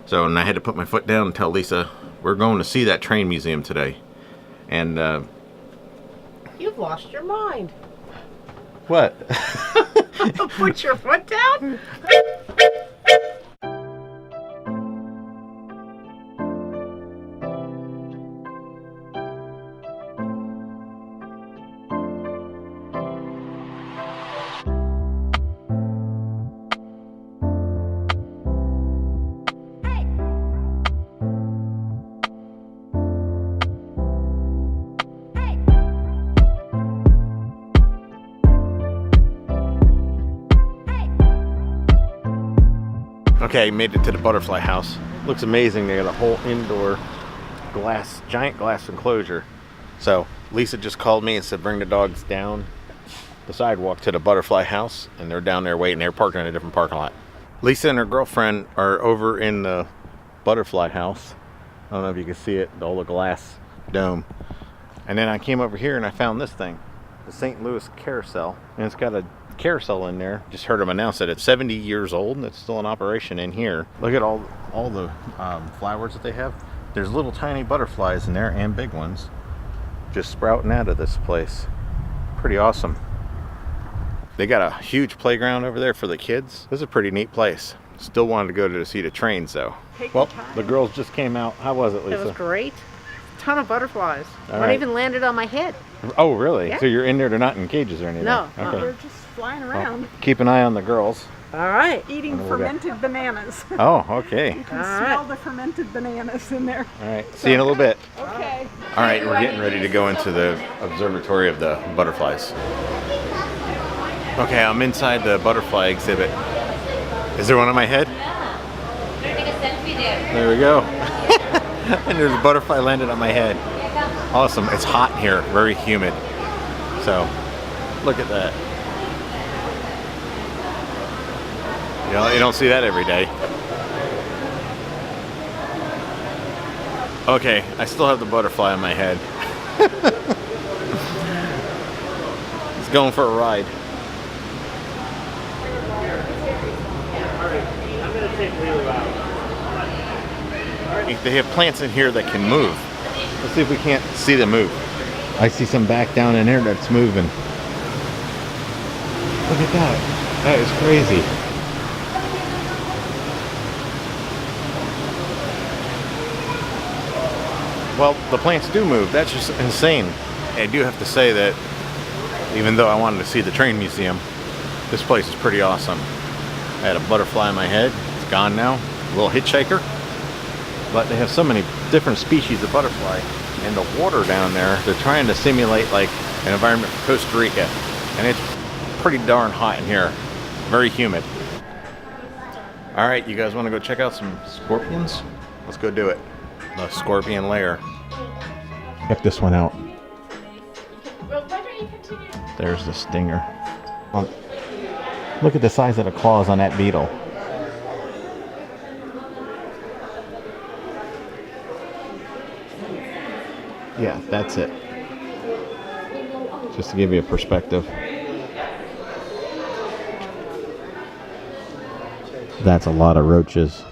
So, and I had to put my foot down and tell Lisa, we're going to see that train museum today. And, You've lost your mind. what? Put your foot down? Okay, made it to the butterfly house. Looks amazing. They got a whole indoor giant glass enclosure. So Lisa just called me and said bring the dogs down the sidewalk to the butterfly house, and they're down there waiting. They're parking in a different parking lot. Lisa and her girlfriend are over in the butterfly house. I don't know if you can see it, all the glass dome. And then I came over here and I found this thing, the St. Louis Carousel, and it's got a carousel in there. Just heard them announce that it's 70 years old and it's still in operation in here. Look at all the flowers that they have. There's little tiny butterflies in there and big ones just sprouting out of this place. Pretty awesome. They got a huge playground over there for the kids. This is a pretty neat place. Still wanted to go to see the trains though. Well, the girls just came out. How was it, Lisa? It was great. Ton of butterflies. All One right. even landed on my head. Oh, really? Yeah. So you're in there, they're not in cages or anything? No. Okay. They're just flying around, Well, keep an eye on the girls. All right. eating fermented bananas. Oh, okay. You can All smell right. the fermented bananas in there. All right. See you in a little bit. Okay. All right, we're getting ready to go into the observatory of the butterflies. Okay, I'm inside the butterfly exhibit. Is there one on my head? Take a selfie there. There we go. And there's a butterfly landed on my head. Awesome. It's hot here, very humid. So, look at that. You don't see that every day. Okay, I still have the butterfly on my head. It's going for a ride. They have plants in here that can move. Let's see if we can't see them move. I see some back down in there that's moving. Look at that. That is crazy. Well, the plants do move. That's just insane. I do have to say that even though I wanted to see the train museum, this place is pretty awesome. I had a butterfly on my head. It's gone now. A little hitchhiker. But they have so many different species of butterfly. And the water down there, they're trying to simulate like an environment for Costa Rica. And it's pretty darn hot in here. Very humid. All right, you guys want to go check out some scorpions? Let's go do it. The scorpion lair. Check this one out. There's the stinger. Look at the size of the claws on that beetle. Yeah, that's it. Just to give you a perspective. That's a lot of roaches.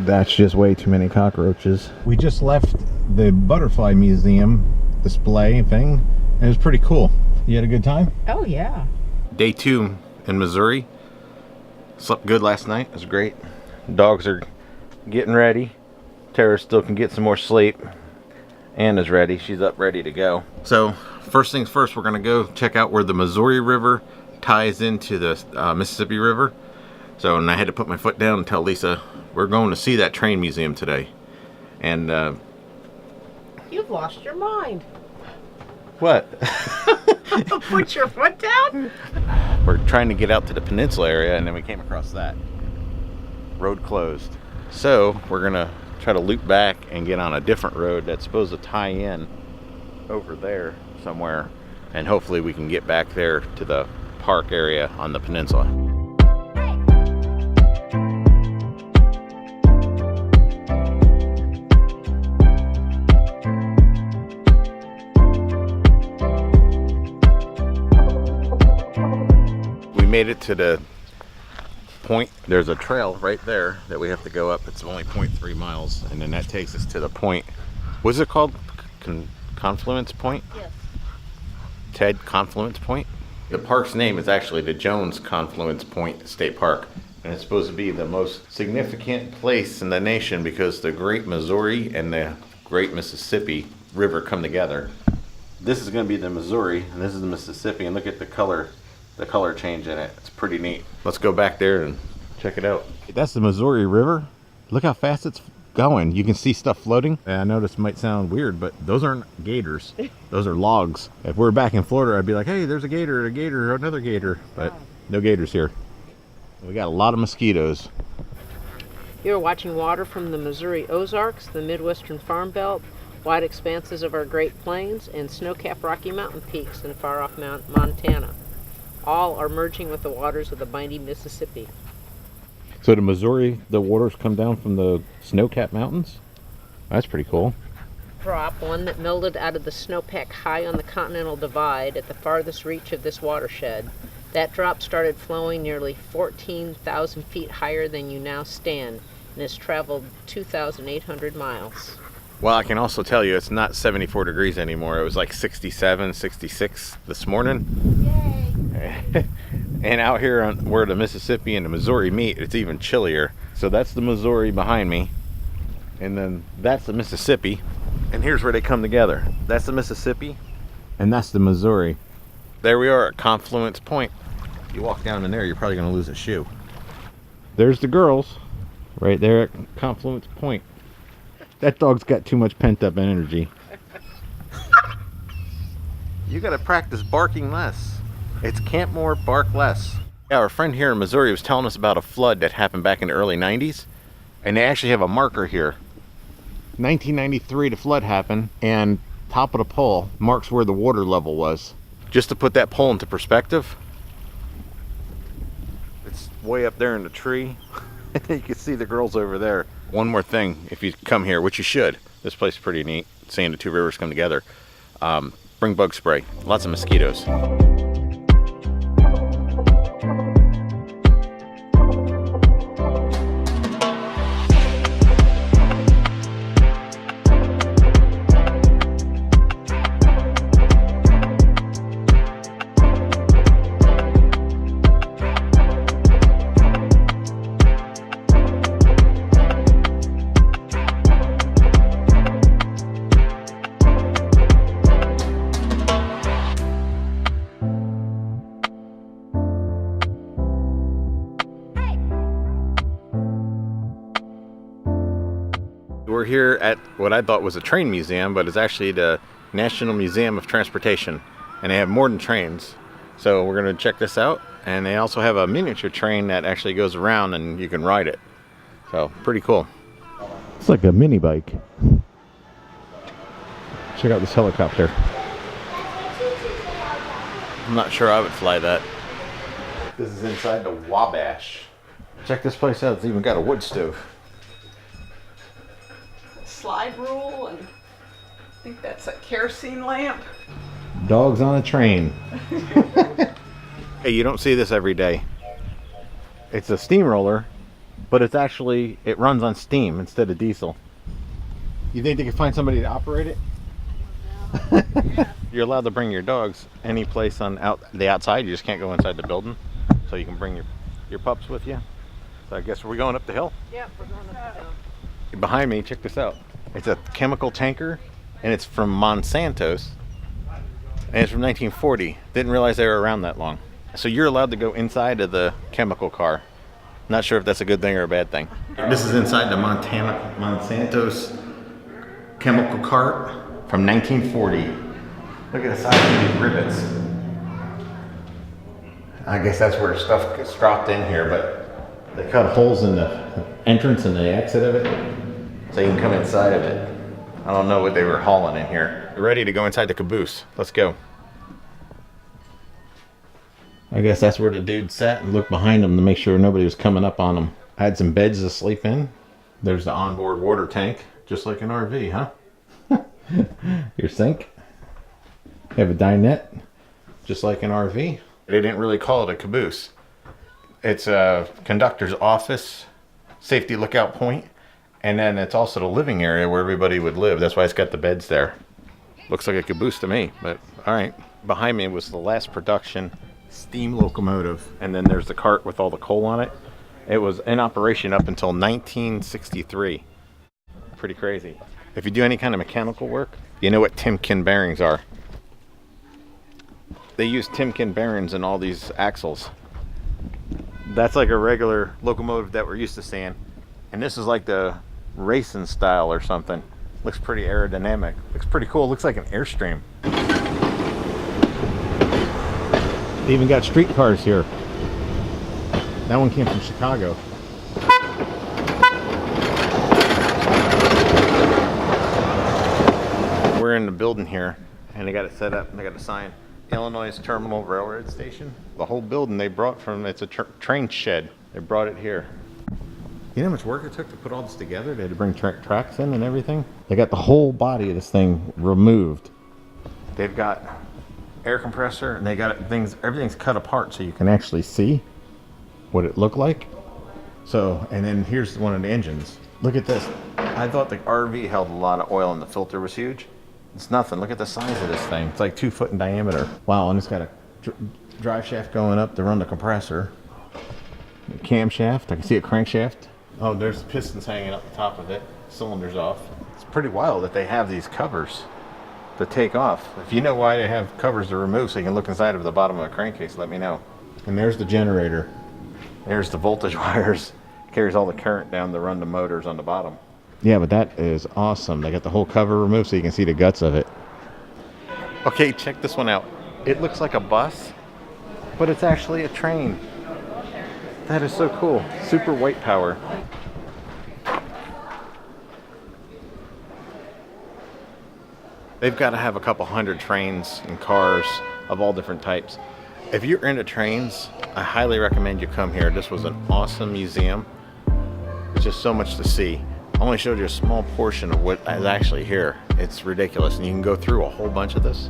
That's just way too many cockroaches. We just left the butterfly museum display thing. It was pretty cool. You had a good time? Oh, yeah. Day 2 in Missouri. Slept good last night. It was great. Dogs are getting ready. Tara still can get some more sleep. Anna's ready. She's up ready to go. So first things first, we're going to go check out where the Missouri River ties into the Mississippi River. So, and I had to put my foot down and tell Lisa, we're going to see that train museum today. And You've lost your mind. what? Put your foot down? We're trying to get out to the peninsula area, and then we came across that. Road closed. So we're gonna try to loop back and get on a different road that's supposed to tie in over there somewhere, and hopefully we can get back there to the park area on the peninsula. We made it to the point. There's a trail right there that we have to go up. It's only 0.3 miles, and then that takes us to the point. What's it called? Confluence Point? Yes. Ted Confluence Point? The park's name is actually the Jones Confluence Point State Park, and it's supposed to be the most significant place in the nation because the Great Missouri and the Great Mississippi River come together. This is going to be the Missouri, and this is the Mississippi, and look at the color change in it. It's pretty neat. Let's go back there and check it out. That's the Missouri River. Look how fast it's going. You can see stuff floating. And I know this might sound weird, but those aren't gators. Those are logs. If we're back in Florida, I'd be like, hey, there's a gator, another gator. But no gators here. We got a lot of mosquitoes. You're watching water from the Missouri Ozarks, the Midwestern Farm Belt, wide expanses of our Great Plains, and snow-capped Rocky Mountain peaks in far-off Montana. All are merging with the waters of the mighty Mississippi. So the Missouri, the waters come down from the snow-capped mountains? That's pretty cool. Drop, one that melted out of the snowpack high on the Continental Divide at the farthest reach of this watershed. That drop started flowing nearly 14,000 feet higher than you now stand and has traveled 2,800 miles. Well, I can also tell you it's not 74 degrees anymore. It was like 67, 66 this morning. Yay! And out here on where the Mississippi and the Missouri meet, it's even chillier. So that's the Missouri behind me. And then that's the Mississippi. And here's where they come together. That's the Mississippi, and that's the Missouri. There we are at Confluence Point. You walk down in there, you're probably going to lose a shoe. There's the girls, right there at Confluence Point. That dog's got too much pent-up energy. You got to practice barking less. It's Camp Moore, bark less. Yeah, our friend here in Missouri was telling us about a flood that happened back in the early 90s, and they actually have a marker here. 1993, the flood happened, and top of the pole marks where the water level was. Just to put that pole into perspective, it's way up there in the tree. You can see the girls over there. One more thing, if you come here, which you should, this place is pretty neat, seeing the two rivers come together. Bring bug spray, lots of mosquitoes. We're here at what I thought was a train museum, but it's actually the National Museum of Transportation, and they have more than trains. So we're going to check this out, and they also have a miniature train that actually goes around and you can ride it. So pretty cool. It's like a mini bike. Check out this helicopter. I'm not sure I would fly that. This is inside the Wabash. Check this place out. It's even got a wood stove. Slide rule, and I think that's a kerosene lamp. Dogs on a train. Hey, you don't see this every day. It's a steamroller, but it's actually, it runs on steam instead of diesel. You think they can find somebody to operate it? Yeah. You're allowed to bring your dogs any place on the outside. You just can't go inside the building. So you can bring your pups with you. So I guess we're going up the hill. Yeah, we're going up the hill. Behind me, check this out. It's a chemical tanker, and it's from Monsanto's, and it's from 1940. Didn't realize they were around that long. So you're allowed to go inside of the chemical car. Not sure if that's a good thing or a bad thing. This is inside the Monsanto's chemical cart from 1940. Look at the size of these rivets. I guess that's where stuff gets dropped in here, but they cut holes in the entrance and the exit of it so you can come inside of it. I don't know what they were hauling in here. We're ready to go inside the caboose. Let's go. I guess that's where the dude sat and looked behind him to make sure nobody was coming up on him. I had some beds to sleep in. There's the onboard water tank, just like an RV, huh? Your sink. You have a dinette, just like an RV. They didn't really call it a caboose. It's a conductor's office, safety lookout point, and then it's also the living area where everybody would live. That's why it's got the beds there. Looks like a caboose to me, but all right. Behind me was the last production steam locomotive, and then there's the cart with all the coal on it. It was in operation up until 1963. Pretty crazy. If you do any kind of mechanical work, you know what Timken bearings are. They use Timken bearings in all these axles. That's like a regular locomotive that we're used to seeing, and this is like the racing style or something. Looks pretty aerodynamic. Looks pretty cool. Looks like an Airstream. They even got streetcars here. That one came from Chicago. We're in the building here, and they got it set up, and they got a sign. Illinois Terminal Railroad Station. The whole building they brought from, it's a train shed. They brought it here. You know how much work it took to put all this together? They had to bring tracks in and everything. They got the whole body of this thing removed. They've got air compressor, and they got everything's cut apart so you can actually see what it looked like. So, and then here's one of the engines. Look at this. I thought the RV held a lot of oil and the filter was huge. It's nothing. Look at the size of this thing. It's like 2 foot in diameter. Wow, and it's got a drive shaft going up to run the compressor. A camshaft. I can see a crankshaft. Oh, there's pistons hanging up the top of it. Cylinders off. It's pretty wild that they have these covers to take off. If you know why they have covers to remove so you can look inside of the bottom of a crankcase, let me know. And there's the generator. There's the voltage wires. Carries all the current down to run the motors on the bottom. Yeah, but that is awesome. They got the whole cover removed so you can see the guts of it. Okay, check this one out. It looks like a bus, but it's actually a train. That is so cool. Super white power. They've got to have a couple hundred trains and cars of all different types. If you're into trains, I highly recommend you come here. This was an awesome museum. There's just so much to see. I only showed you a small portion of what is actually here. It's ridiculous, and you can go through a whole bunch of this.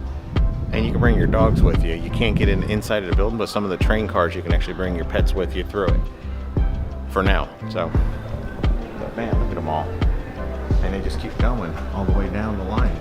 And you can bring your dogs with you. You can't get inside of the building, but some of the train cars you can actually bring your pets with you through it. For now. So, but man, look at them all. And they just keep going all the way down the line.